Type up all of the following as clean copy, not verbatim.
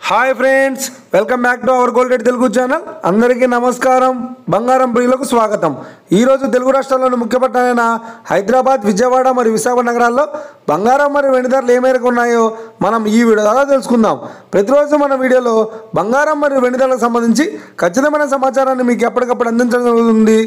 Hi friends, welcome back to our gold rate Telugu channel. అందరికీ నమస్కారం. బంగారం ప్రియులకు స్వాగతం. ఈరోజు తెలుగు రాష్ట్రాల్లోని ముఖ్య పట్టణాలైన హైదరాబాద్, విజయవాడ మరియు విశాఖ నగరాల్లో బంగారం మరియు వెండి ధరలు ఏ మేరకు ఉన్నాయో మనం ఈ వీడియో ద్వారా తెలుసుకుందాం. ప్రతిరోజు మన వీడియోలో బంగారం మరియు వెండి ధరలకు సంబంధించి ఖచ్చితమైన సమాచారాన్ని మీకు ఎప్పటికప్పుడు అందించడం జరుగుతుంది.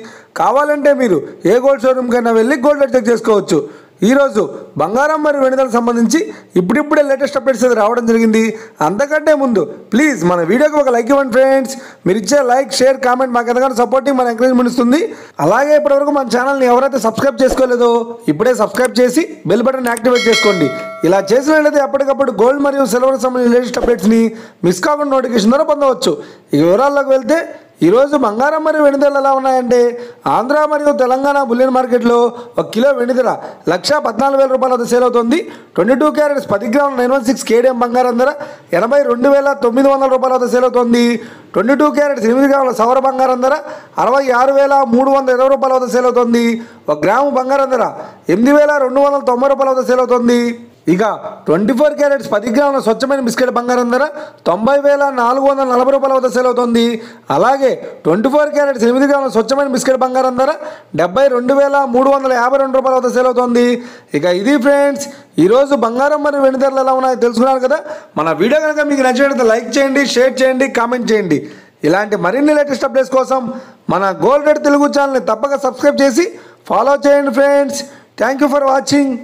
కావాలంటే మీరు ఏ గోల్డ్ షోరూమ్కైనా వెళ్ళి గోల్డ్ రేట్ చెక్ చేసుకోవచ్చు. ఈరోజు బంగారం మరియు వెండి ధరలకు సంబంధించి ఇప్పుడిప్పుడే లేటెస్ట్ అప్డేట్స్ అయితే రావడం జరిగింది. అంతకంటే ముందు ప్లీజ్ మన వీడియోకి ఒక లైక్ ఇవ్వండి ఫ్రెండ్స్. మీరు ఇచ్చే లైక్, షేర్, కామెంట్ మాకు ఎంతగానో సపోర్టింగ్, మన ఎంకరేజ్మెంట్ ఇస్తుంది. అలాగే ఇప్పటివరకు మన ఛానల్ని ఎవరైతే సబ్స్క్రైబ్ చేసుకోలేదో ఇప్పుడే సబ్స్క్రైబ్ చేసి బెల్ బటన్ యాక్టివేట్ చేసుకోండి. ఇలా చేసినట్లయితే ఎప్పటికప్పుడు గోల్డ్ మరియు సిల్వర్ సంబంధించిన లేటెస్ట్ అప్డేట్స్ని మిస్ కాకుండా నోటిఫికేషన్ ద్వారా పొందవచ్చు. ఈ వివరాల్లోకి వెళ్తే ఈరోజు బంగారం మరియు వెండి ధరలు ఎలా ఉన్నాయంటే, ఆంధ్ర మరియు తెలంగాణ బులియన్ మార్కెట్లో 1 కిలో వెండి ధర 1,14,000 రూపాయల వద్ద సేల్ అవుతుంది. 22 క్యారెట్స్ 10 గ్రాముల 916 కేడిఎం బంగారం ధర 82,900 రూపాయల వద్ద సేల్ అవుతుంది. 22 క్యారెట్స్ 8 గ్రాముల సవర బంగారం ధర 66,320 రూపాయల వద్ద సేల్ అవుతుంది. 1 గ్రాము బంగారం ధర 8,290 రూపాయల వద్ద సేల్ అవుతుంది. ఇక 24 క్యారెట్స్ 10 గ్రాముల స్వచ్ఛమైన బిస్కెట్ బంగారం ధర 90,440 రూపాయల వద్ద సేల్ అవుతుంది. అలాగే 24 క్యారెట్స్ 8 గ్రాముల స్వచ్ఛమైన బిస్కెట్ బంగారం ధర 72,352 రూపాయల వద్ద సేల్ అవుతుంది. ఇక ఇది ఫ్రెండ్స్, ఈరోజు బంగారం మరియు వెండి ధరలు ఎలా ఉన్నాయో తెలుసుకున్నారు కదా. మన వీడియో కనుక మీకు నచ్చినట్లయితే లైక్ చేయండి, షేర్ చేయండి, కామెంట్ చేయండి. ఇలాంటి మరిన్ని లేటెస్ట్ అప్డేట్స్ కోసం మన గోల్డ్ రేట్ తెలుగు ఛానల్ని తప్పక సబ్స్క్రైబ్ చేసి ఫాలో చేయండి friends. Thank you for watching.